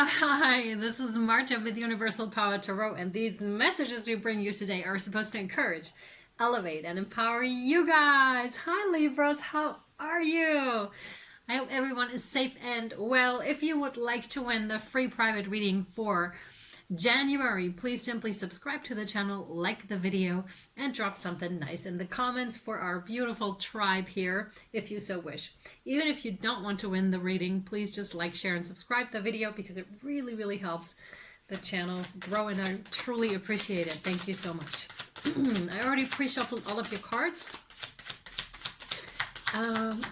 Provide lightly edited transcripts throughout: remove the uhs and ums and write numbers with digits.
Hi, this is Marta with Universal Power Tarot, and these messages we bring you today are supposed to encourage, elevate, and empower you guys. Hi, Libras, how are you? I hope everyone is safe and well. If you would like to win the free private reading for January, please simply subscribe to the channel, like the video, and drop something nice in the comments for our beautiful tribe here, if you so wish. Even if you don't want to win the reading, please just like, share, and subscribe the video because it really, really helps the channel grow, and I truly appreciate it. Thank you so much. I already pre-shuffled all of your cards.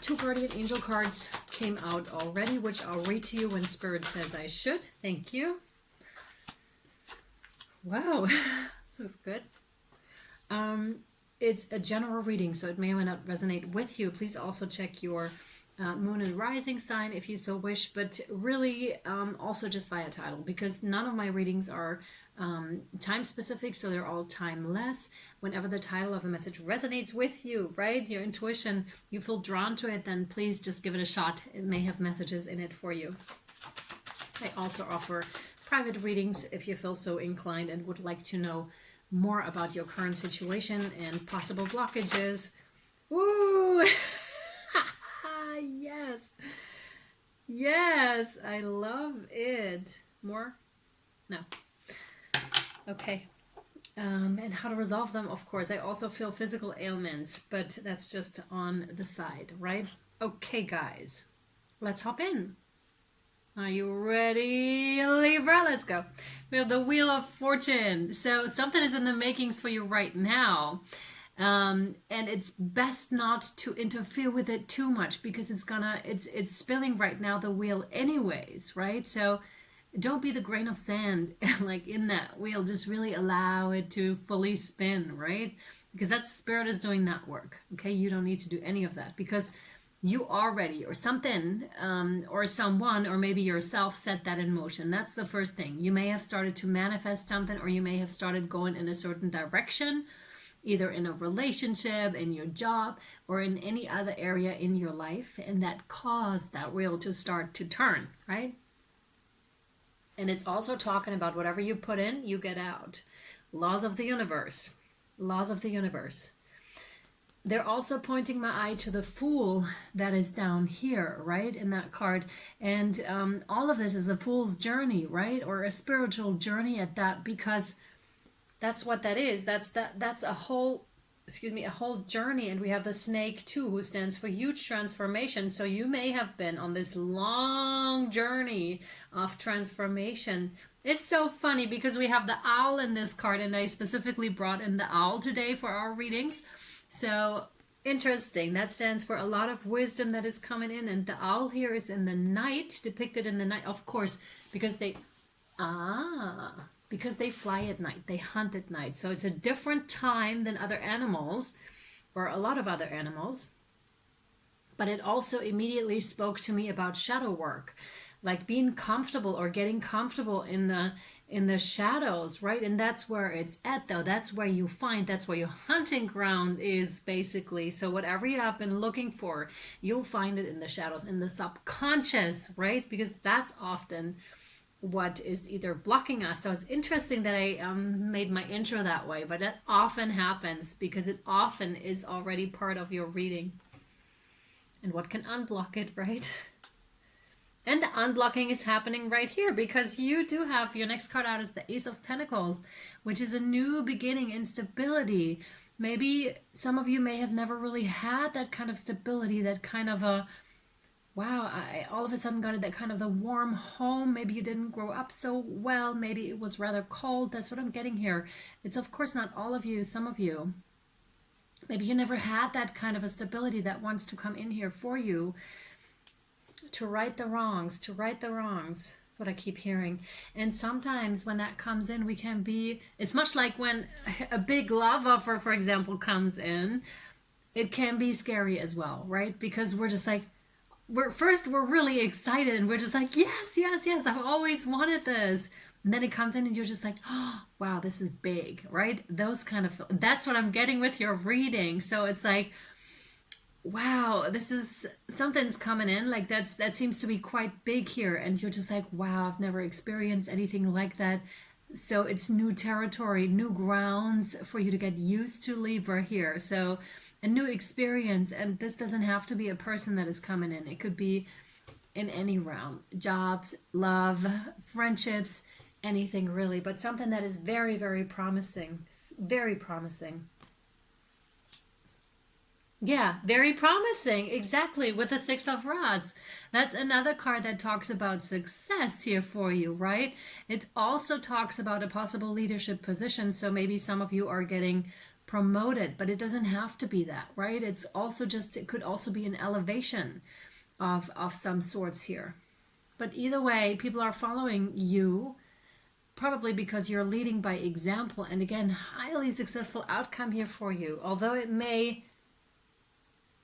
2 guardian angel cards came out already, which I'll read to you when Spirit says I should. Thank you. Wow, this is good. It's a general reading, so it may or may not resonate with you. Please also check your moon and rising sign if you so wish, but really also just via title, because none of my readings are time specific, so they're all timeless. Whenever the title of a message resonates with you, right, your intuition, you feel drawn to it, then please just give it a shot. It may have messages in it for you. I also offer private readings if you feel so inclined and would like to know more about your current situation and possible blockages. Woo! Yes. Yes, I love it. More? No. Okay. And how to resolve them, of course. I also feel physical ailments, but that's just on the side, right? Okay, guys. Let's hop in. Are you ready, Libra? Let's go. We have the Wheel of Fortune. So something is in the makings for you right now. And it's best not to interfere with it too much because it's spinning right now the wheel anyways, right? So don't be the grain of sand like in that wheel. Just really allow it to fully spin, right? Because that Spirit is doing that work. Okay, you don't need to do any of that because you already, or something, or someone, or maybe yourself set that in motion. That's the first thing. You may have started to manifest something, or you may have started going in a certain direction, either in a relationship, in your job, or in any other area in your life, and that caused that wheel to start to turn, right? And it's also talking about whatever you put in, you get out. Laws of the universe. Laws of the universe. They're also pointing my eye to the Fool that is down here, right, in that card. And all of this is a fool's journey, right, or a spiritual journey at that, because that's what that is. That's a whole, a whole journey. And we have the Snake too, who stands for huge transformation. So you may have been on this long journey of transformation. It's so funny because we have the Owl in this card, and I specifically brought in the Owl today for our readings. So interesting. That stands for a lot of wisdom that is coming in, and the owl here is in the night, depicted in the night, of course, because they fly at night, they hunt at night. So it's a different time than other animals, or a lot of other animals. But it also immediately spoke to me about shadow work, like being comfortable or getting comfortable in the shadows, right? And that's where it's at, though. That's where you find, that's where your hunting ground is, basically. So whatever you have been looking for, you'll find it in the shadows, in the subconscious, right? Because that's often what is either blocking us. So it's interesting that I made my intro that way, but that often happens because it often is already part of your reading. And what can unblock it, right? And the unblocking is happening right here because you do have, your next card out is the Ace of Pentacles, which is a new beginning and stability. Maybe some of you may have never really had that kind of stability, that kind of a, wow, I all of a sudden got it, that kind of the warm home. Maybe you didn't grow up so well. Maybe it was rather cold. That's what I'm getting here. It's of course not all of you, some of you. Maybe you never had that kind of a stability that wants to come in here for you. To right the wrongs, to right the wrongs. That's what I keep hearing. And sometimes when that comes in, we can be, it's much like when a big love offer, for example, comes in, it can be scary as well, right? Because we're just like, we're really excited and we're just like, yes, yes, yes, I've always wanted this. And then it comes in and you're just like, oh, wow, this is big, right? Those kind of, that's what I'm getting with your reading. So it's like, wow, this is something's coming in, like that seems to be quite big here, and you're just like, wow, I've never experienced anything like that. So it's new territory, new grounds for you to get used to, Libra, here. So a new experience, and this doesn't have to be a person that is coming in. It could be in any realm, jobs, love, friendships, anything really, but something that is very, very promising. Very promising. Yeah, very promising. Exactly. With the Six of Rods. That's another card that talks about success here for you, right? It also talks about a possible leadership position. So maybe some of you are getting promoted, but it doesn't have to be that, right? It's also just, it could also be an elevation of some sorts here. But either way, people are following you, probably because you're leading by example. And again, highly successful outcome here for you. Although it may,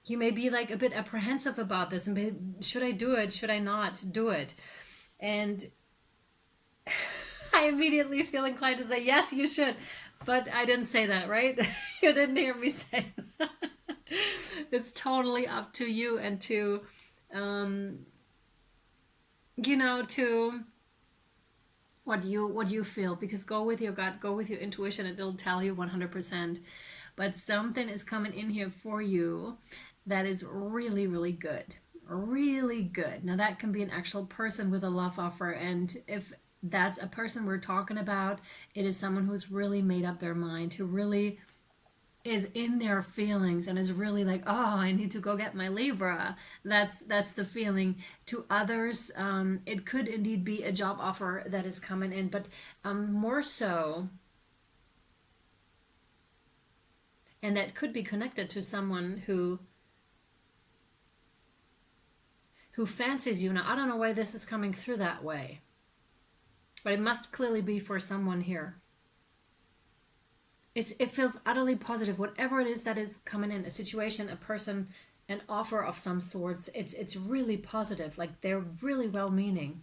you may be like a bit apprehensive about this and be, should I do it? Should I not do it? And I immediately feel inclined to say, yes, you should. But I didn't say that, right? You didn't hear me say that. It's totally up to you and to, you know, to what you feel, because go with your gut, go with your intuition, and it'll tell you 100%. But something is coming in here for you that is really, really good. Really good. Now that can be an actual person with a love offer, and if that's a person we're talking about, it is someone who's really made up their mind, who really is in their feelings and is really like, oh, I need to go get my Libra. That's the feeling. To others, it could indeed be a job offer that is coming in, but more so, and that could be connected to someone who fancies you. Now, I don't know why this is coming through that way, but it must clearly be for someone here. It feels utterly positive. Whatever it is that is coming in, a situation, a person, an offer of some sorts, it's really positive. Like they're really well-meaning.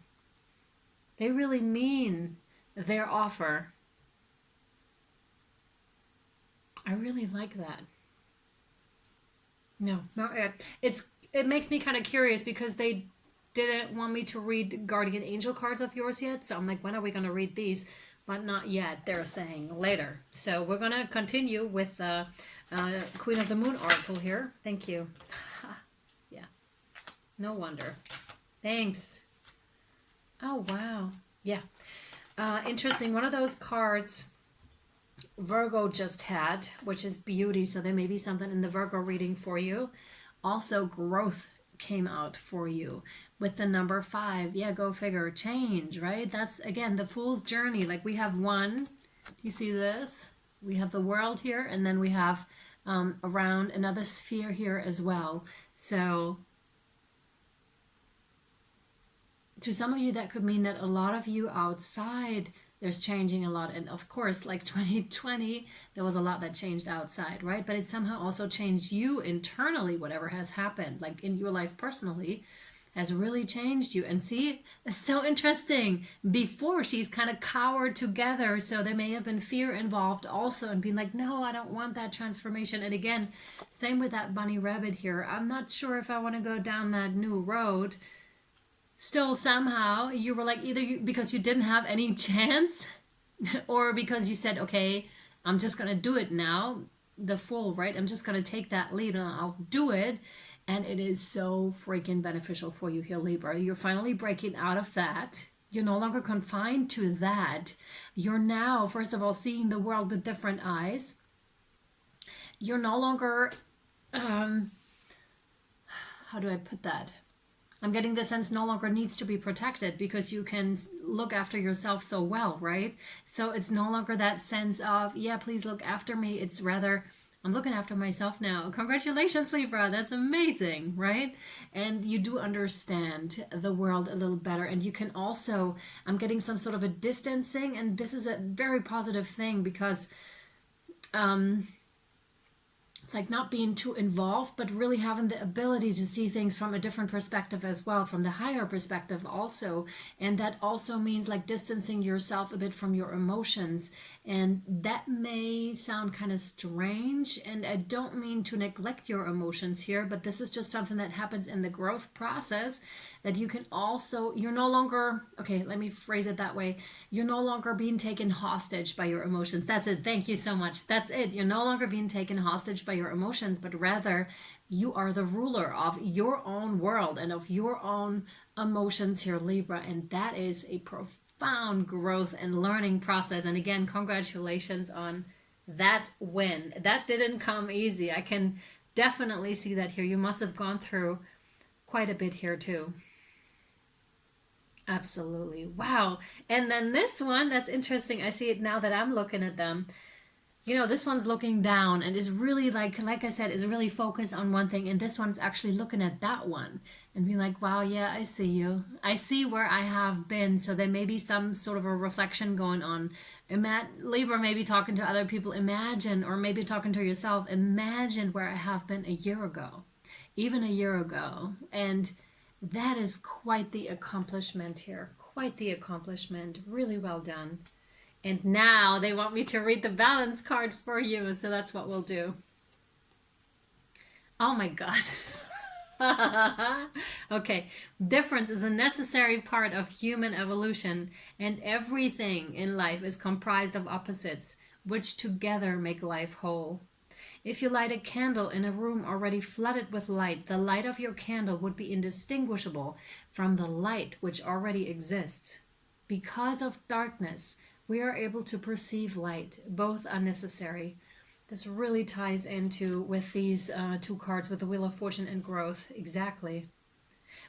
They really mean their offer. I really like that. No, it makes me kind of curious because they didn't want me to read guardian angel cards of yours yet. So I'm like, when are we going to read these? But not yet. They're saying later. So we're going to continue with the Queen of the Moon oracle here. Thank you. Yeah. No wonder. Thanks. Oh, wow. Yeah. Interesting. One of those cards Virgo just had, which is beauty. So there may be something in the Virgo reading for you. Also, growth came out for you with the number 5. Yeah, go figure. Change, right? That's, again, the Fool's Journey. Like we have one. Do you see this? We have the world here, and then we have around another sphere here as well. So to some of you, that could mean that a lot of you outside, there's changing a lot. And of course, like 2020, there was a lot that changed outside, right? But it somehow also changed you internally. Whatever has happened, like in your life personally, has really changed you. And see, it's so interesting. Before, she's kind of cowered together, so there may have been fear involved also, and being like, no, I don't want that transformation. And again, same with that bunny rabbit here. I'm not sure if I want to go down that new road. Still, somehow you were like, either because you didn't have any chance, or because you said, okay, I'm just gonna do it now. The Fool, right? I'm just gonna take that lead and I'll do it. And it is so freaking beneficial for you here, Libra. You're finally breaking out of that. You're no longer confined to that. You're now, first of all, seeing the world with different eyes. You're no longer, how do I put that? I'm getting the sense no longer needs to be protected because you can look after yourself so well, right? So it's no longer that sense of, yeah, please look after me. It's rather, I'm looking after myself now. Congratulations, Libra. That's amazing, right? And you do understand the world a little better. And you can also, I'm getting some sort of a distancing. And this is a very positive thing because like not being too involved, but really having the ability to see things from a different perspective as well, from the higher perspective also. And that also means like distancing yourself a bit from your emotions. And that may sound kind of strange, and I don't mean to neglect your emotions here, but this is just something that happens in the growth process, that you can also, you're no longer, okay, let me phrase it that way, you're no longer being taken hostage by your emotions. That's it. Thank you so much. That's it. You're no longer being taken hostage by your emotions, but rather you are the ruler of your own world and of your own emotions here, Libra. And that is a profound growth and learning process. And again, congratulations on that win. That didn't come easy. I can definitely see that here. You must have gone through quite a bit here too. Absolutely. Wow. And then this one, that's interesting. I see it now that I'm looking at them. You know, this one's looking down and is really like I said, is really focused on one thing. And this one's actually looking at that one and being like, wow, yeah, I see you. I see where I have been. So there may be some sort of a reflection going on. Libra may be talking to other people. Imagine, or maybe talking to yourself, imagine where I have been a year ago, even a year ago. And that is quite the accomplishment here. Quite the accomplishment. Really well done. And now they want me to read the balance card for you. So that's what we'll do. Oh my God. Okay. Difference is a necessary part of human evolution. And everything in life is comprised of opposites, which together make life whole. If you light a candle in a room already flooded with light, the light of your candle would be indistinguishable from the light which already exists. Because of darkness, we are able to perceive light. Both are necessary. This really ties into with these two cards, with the Wheel of Fortune and Growth. Exactly.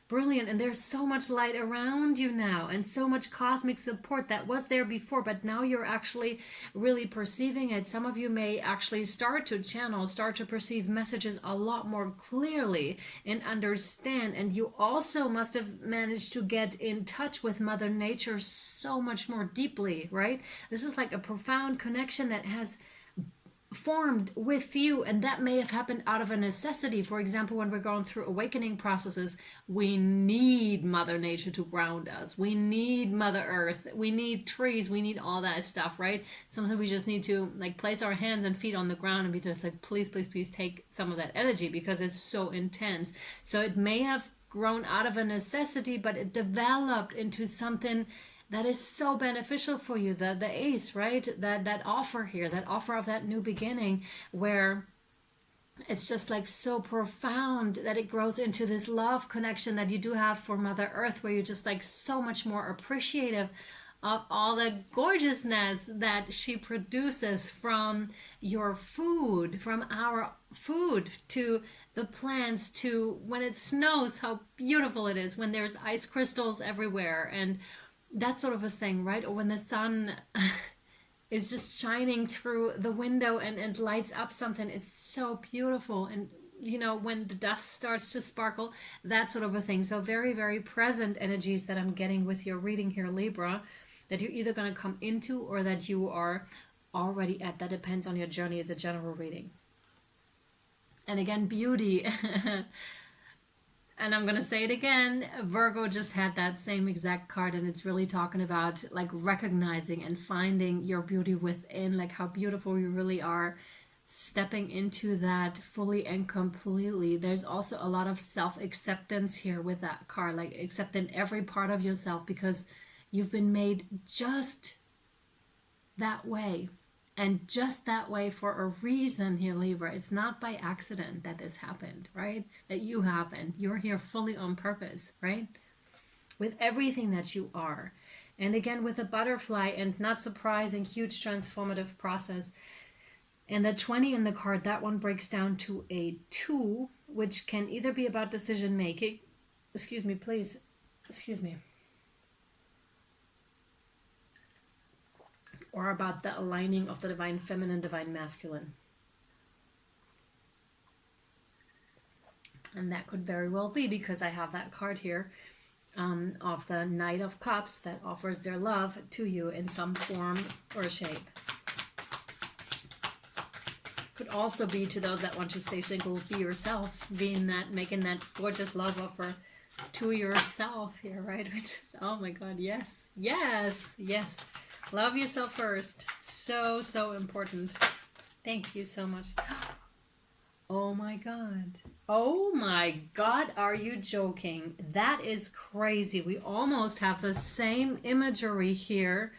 Brilliant. And there's so much light around you now, and so much cosmic support that was there before, but now you're actually really perceiving it. Some of you may actually start to perceive messages a lot more clearly and understand. And you also must have managed to get in touch with Mother Nature so much more deeply, right? This is like a profound connection that has formed with you, and that may have happened out of a necessity. For example, when we're going through awakening processes, we need Mother Nature to ground us. We need Mother Earth. We need trees. We need all that stuff, right? Sometimes we just need to like place our hands and feet on the ground and be just like, please, please, please take some of that energy, because it's so intense. So it may have grown out of a necessity, but it developed into something that is so beneficial for you. The ace, right? That offer here, that offer of that new beginning, where it's just like so profound that it grows into this love connection that you do have for Mother Earth, where you're just like so much more appreciative of all the gorgeousness that she produces, from your food, from our food, to the plants, to when it snows, how beautiful it is, when there's ice crystals everywhere, and that sort of a thing, right? Or when the sun is just shining through the window and lights up something, it's so beautiful. And you know, when the dust starts to sparkle, that sort of a thing. So very, very present energies that I'm getting with your reading here, Libra, that you're either going to come into or that you are already at. That depends on your journey. It's a general reading. And again, beauty. And I'm going to say it again, Virgo just had that same exact card, and it's really talking about like recognizing and finding your beauty within, like how beautiful you really are, stepping into that fully and completely. There's also a lot of self-acceptance here with that card, like accepting every part of yourself, because you've been made just that way. And just that way for a reason here, Libra. It's not by accident that this happened, right? That you happened. You're here fully on purpose, right? With everything that you are. And again, with a butterfly, and not surprising, huge transformative process. And the 20 in the card, that one breaks down to a 2, which can either be about decision making. Excuse me, please. Excuse me. Or about the aligning of the divine feminine, divine masculine. And that could very well be because I have that card here of the Knight of Cups that offers their love to you in some form or shape. Could also be to those that want to stay single, be yourself, being that, making that gorgeous love offer to yourself here, right? Which is, oh my God, yes, yes, yes. Love yourself first. So, so important. Thank you so much. Oh my God. Oh my God, are you joking? That is crazy. We almost have the same imagery here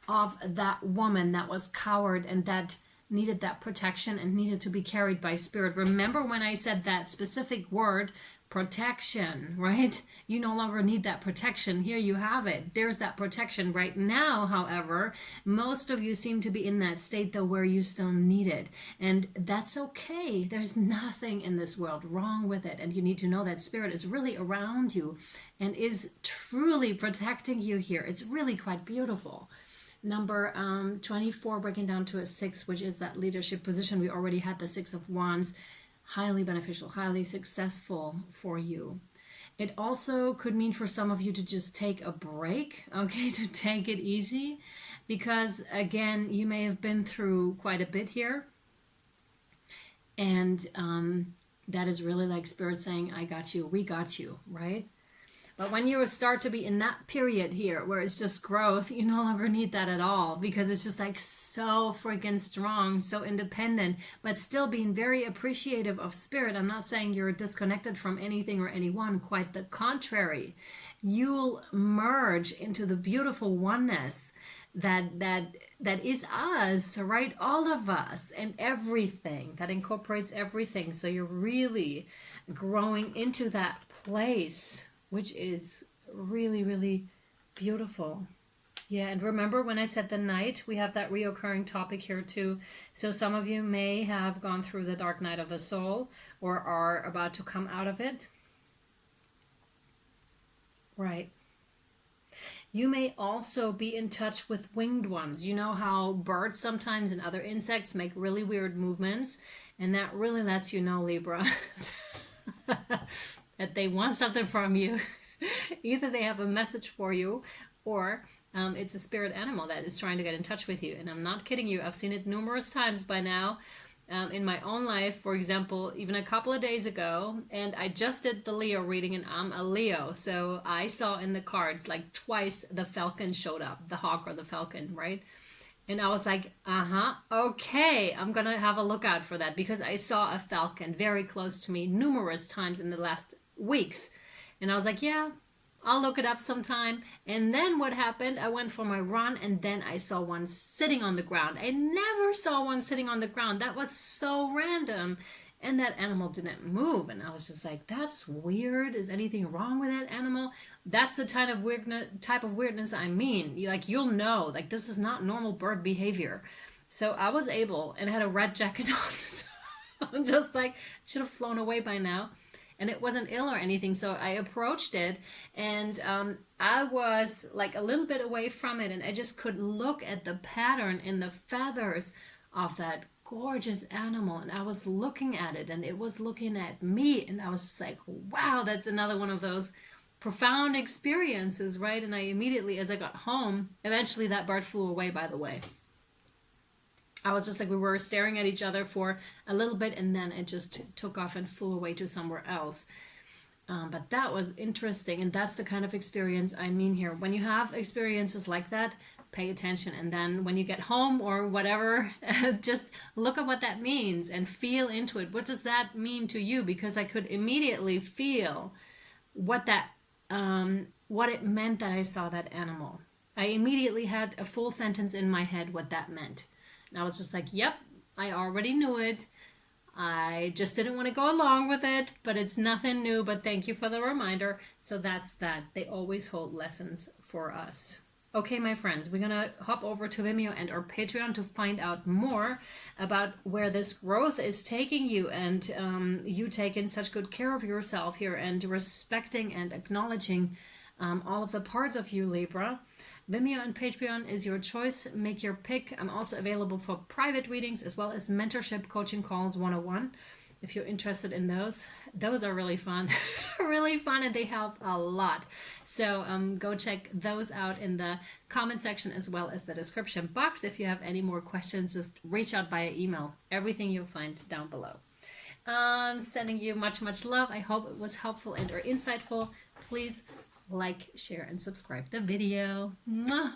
of that woman that was coward and that needed that protection and needed to be carried by spirit. Remember when I said that specific word, protection, right? You no longer need that protection. Here you have it. There's that protection. Right now, however, most of you seem to be in that state though where you still need it. And that's okay. There's nothing in this world wrong with it. And you need to know that spirit is really around you and is truly protecting you here. It's really quite beautiful. Number 24, breaking down to a 6, which is that leadership position. We already had the 6 of Wands. Highly beneficial, highly successful for you. It also could mean for some of you to just take a break, okay, to take it easy, because again, you may have been through quite a bit here, and that is really like spirit saying, I got you, we got you, right? But when you start to be in that period here where it's just growth, you no longer need that at all, because it's just like so freaking strong, so independent, but still being very appreciative of spirit. I'm not saying you're disconnected from anything or anyone, quite the contrary. You'll merge into the beautiful oneness that is us, right? All of us and everything that incorporates everything. So you're really growing into that place, which is really, really beautiful. Yeah, and remember when I said the night, we have that reoccurring topic here too. So some of you may have gone through the dark night of the soul or are about to come out of it. Right. You may also be in touch with winged ones. You know how birds sometimes and other insects make really weird movements, and that really lets you know, Libra, that they want something from you. Either they have a message for you, or it's a spirit animal that is trying to get in touch with you. And I'm not kidding you. I've seen it numerous times by now in my own life. For example, even a couple of days ago, and I just did the Leo reading, and I'm a Leo. So I saw in the cards like twice the falcon showed up, the hawk or the falcon, right? And I was like, okay, I'm going to have a look out for that, because I saw a falcon very close to me numerous times in the last weeks. And I was like, yeah, I'll look it up sometime. And then what happened, I went for my run, and then I saw one sitting on the ground. I never saw one sitting on the ground. That was so random. And that animal didn't move. And I was just like, that's weird. Is anything wrong with that animal? That's the type of weirdness I mean. You'll know, like, this is not normal bird behavior. So I was able, and I had a red jacket on. So I'm just like, should have flown away by now. And it wasn't ill or anything. So I approached it, and I was like a little bit away from it, and I just could look at the pattern in the feathers of that gorgeous animal. And I was looking at it, and it was looking at me, and I was just like, wow, that's another one of those profound experiences, right? And I immediately, as I got home, eventually that bird flew away, by the way. I was just like, we were staring at each other for a little bit, and then it just took off and flew away to somewhere else. But that was interesting, and that's the kind of experience I mean here. When you have experiences like that, pay attention, and then when you get home or whatever, just look at what that means and feel into it. What does that mean to you? Because I could immediately feel what it meant that I saw that animal. I immediately had a full sentence in my head what that meant. And I was just like, yep, I already knew it. I just didn't want to go along with it, but it's nothing new, but thank you for the reminder. So that's that. They always hold lessons for us. Okay, my friends, we're going to hop over to Vimeo and our Patreon to find out more about where this growth is taking you, and you taking such good care of yourself here and respecting and acknowledging all of the parts of you, Libra. Vimeo and Patreon is your choice. Make your pick. I'm also available for private readings as well as mentorship coaching calls 101. if you're interested in those are really fun. Really fun, and they help a lot. So go check those out in the comment section as well as the description box. If you have any more questions, just reach out via email. Everything you'll find down below. Sending you much love. I hope it was helpful and or insightful. Please like, share, and subscribe the video. Mwah!